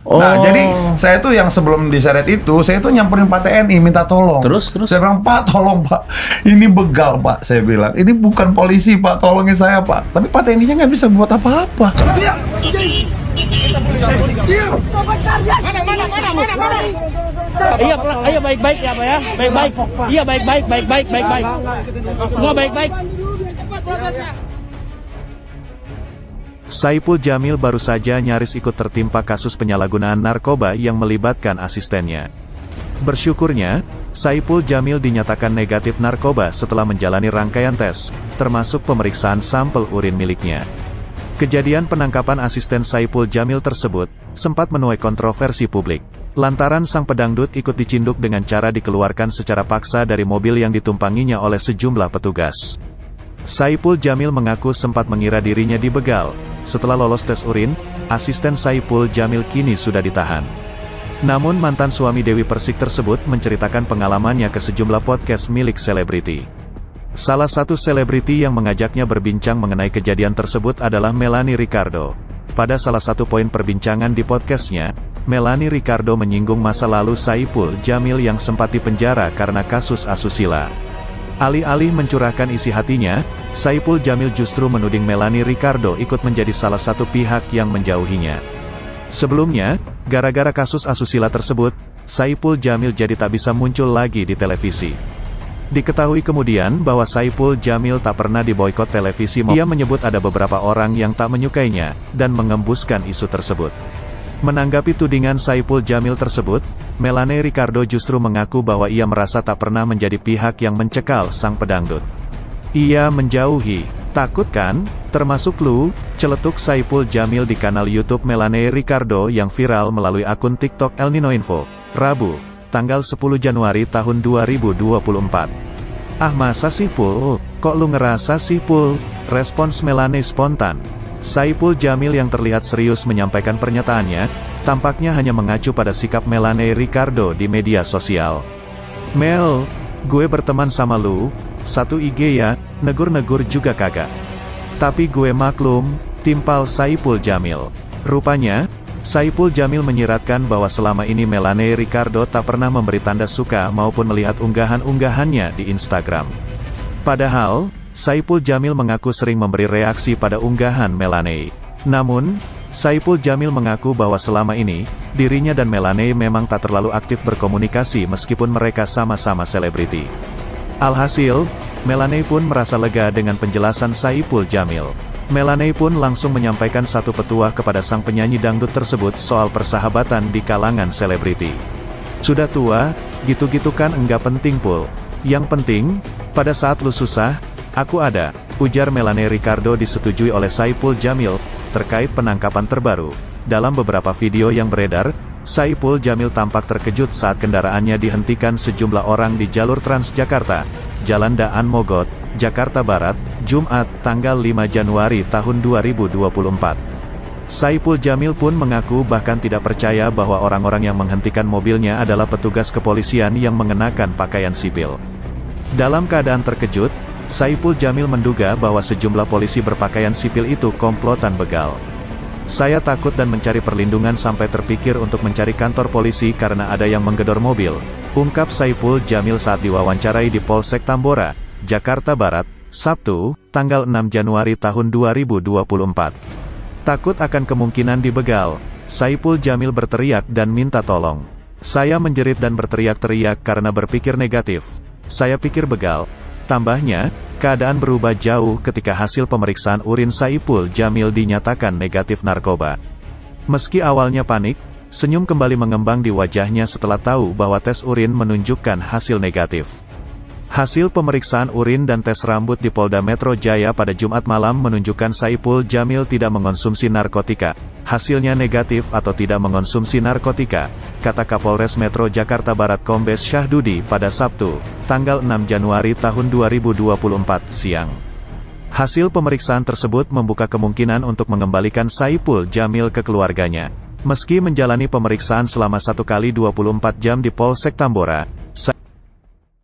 Nah, jadi Oh. saya tuh yang sebelum diseret itu, saya tuh nyamperin Pak TNI minta tolong. Terus? Saya bilang, Pak, tolong Pak, ini begal Pak. Saya bilang, ini bukan polisi Pak, tolongin saya Pak. Tapi Pak TNI-nya nggak bisa buat apa-apa. Iya, ayo baik-baik ya, Pak ya. Baik-baik. Iya, baik-baik. Semua baik-baik. Saipul Jamil baru saja nyaris ikut tertimpa kasus penyalahgunaan narkoba yang melibatkan asistennya. Bersyukurnya, Saipul Jamil dinyatakan negatif narkoba setelah menjalani rangkaian tes, termasuk pemeriksaan sampel urin miliknya. Kejadian penangkapan asisten Saipul Jamil tersebut sempat menuai kontroversi publik, lantaran sang pedangdut ikut dicinduk dengan cara dikeluarkan secara paksa dari mobil yang ditumpanginya oleh sejumlah petugas. Saipul Jamil mengaku sempat mengira dirinya dibegal. Setelah lolos tes urin, asisten Saipul Jamil kini sudah ditahan. Namun mantan suami Dewi Persik tersebut menceritakan pengalamannya ke sejumlah podcast milik selebriti. Salah satu selebriti yang mengajaknya berbincang mengenai kejadian tersebut adalah Melanie Ricardo. Pada salah satu poin perbincangan di podcastnya, Melanie Ricardo menyinggung masa lalu Saipul Jamil yang sempat dipenjara karena kasus asusila. Alih-alih mencurahkan isi hatinya, Saipul Jamil justru menuding Melanie Ricardo ikut menjadi salah satu pihak yang menjauhinya. Sebelumnya, gara-gara kasus asusila tersebut, Saipul Jamil jadi tak bisa muncul lagi di televisi. Diketahui kemudian bahwa Saipul Jamil tak pernah diboikot televisi. Ia menyebut ada beberapa orang yang tak menyukainya, dan mengembuskan isu tersebut. Menanggapi tudingan Saipul Jamil tersebut, Melanie Ricardo justru mengaku bahwa ia merasa tak pernah menjadi pihak yang mencekal sang pedangdut. Ia menjauhi, takut kan? Termasuk lu, celetuk Saipul Jamil di kanal YouTube Melanie Ricardo yang viral melalui akun TikTok El Nino Info, Rabu, tanggal 10 Januari tahun 2024. Ah masa sih Pul? Kok lu ngerasa sih Pul? Respons Melanie spontan. Saipul Jamil yang terlihat serius menyampaikan pernyataannya, tampaknya hanya mengacu pada sikap Melanie Ricardo di media sosial. Mel, gue berteman sama lu, satu IG ya, negur-negur juga kagak. Tapi gue maklum, timpal Saipul Jamil. Rupanya, Saipul Jamil menyiratkan bahwa selama ini Melanie Ricardo tak pernah memberi tanda suka maupun melihat unggahan-unggahannya di Instagram. Padahal, Saipul Jamil mengaku sering memberi reaksi pada unggahan Melanie. Namun, Saipul Jamil mengaku bahwa selama ini, dirinya dan Melanie memang tak terlalu aktif berkomunikasi meskipun mereka sama-sama selebriti. Alhasil, Melanie pun merasa lega dengan penjelasan Saipul Jamil. Melanie pun langsung menyampaikan satu petuah kepada sang penyanyi dangdut tersebut soal persahabatan di kalangan selebriti. Sudah tua, gitu-gitu kan enggak penting Pul. Yang penting, pada saat lu susah, aku ada, ujar Melanie Ricardo disetujui oleh Saipul Jamil, terkait penangkapan terbaru. Dalam beberapa video yang beredar, Saipul Jamil tampak terkejut saat kendaraannya dihentikan sejumlah orang di jalur Transjakarta, Jalan Daan Mogot, Jakarta Barat, Jumat, tanggal 5 Januari tahun 2024. Saipul Jamil pun mengaku bahkan tidak percaya bahwa orang-orang yang menghentikan mobilnya adalah petugas kepolisian yang mengenakan pakaian sipil. Dalam keadaan terkejut, Saipul Jamil menduga bahwa sejumlah polisi berpakaian sipil itu komplotan begal. Saya takut dan mencari perlindungan sampai terpikir untuk mencari kantor polisi karena ada yang menggedor mobil, ungkap Saipul Jamil saat diwawancarai di Polsek Tambora, Jakarta Barat, Sabtu, tanggal 6 Januari tahun 2024. Takut akan kemungkinan dibegal, Saipul Jamil berteriak dan minta tolong. Saya menjerit dan berteriak-teriak karena berpikir negatif. Saya pikir begal. Tambahnya, keadaan berubah jauh ketika hasil pemeriksaan urin Saipul Jamil dinyatakan negatif narkoba. Meski awalnya panik, senyum kembali mengembang di wajahnya setelah tahu bahwa tes urin menunjukkan hasil negatif. Hasil pemeriksaan urin dan tes rambut di Polda Metro Jaya pada Jumat malam menunjukkan Saipul Jamil tidak mengonsumsi narkotika. Hasilnya negatif atau tidak mengonsumsi narkotika, kata Kapolres Metro Jakarta Barat Kombes Syahdudi pada Sabtu, tanggal 6 Januari tahun 2024 siang. Hasil pemeriksaan tersebut membuka kemungkinan untuk mengembalikan Saipul Jamil ke keluarganya. Meski menjalani pemeriksaan selama 1 kali 24 jam di Polsek Tambora,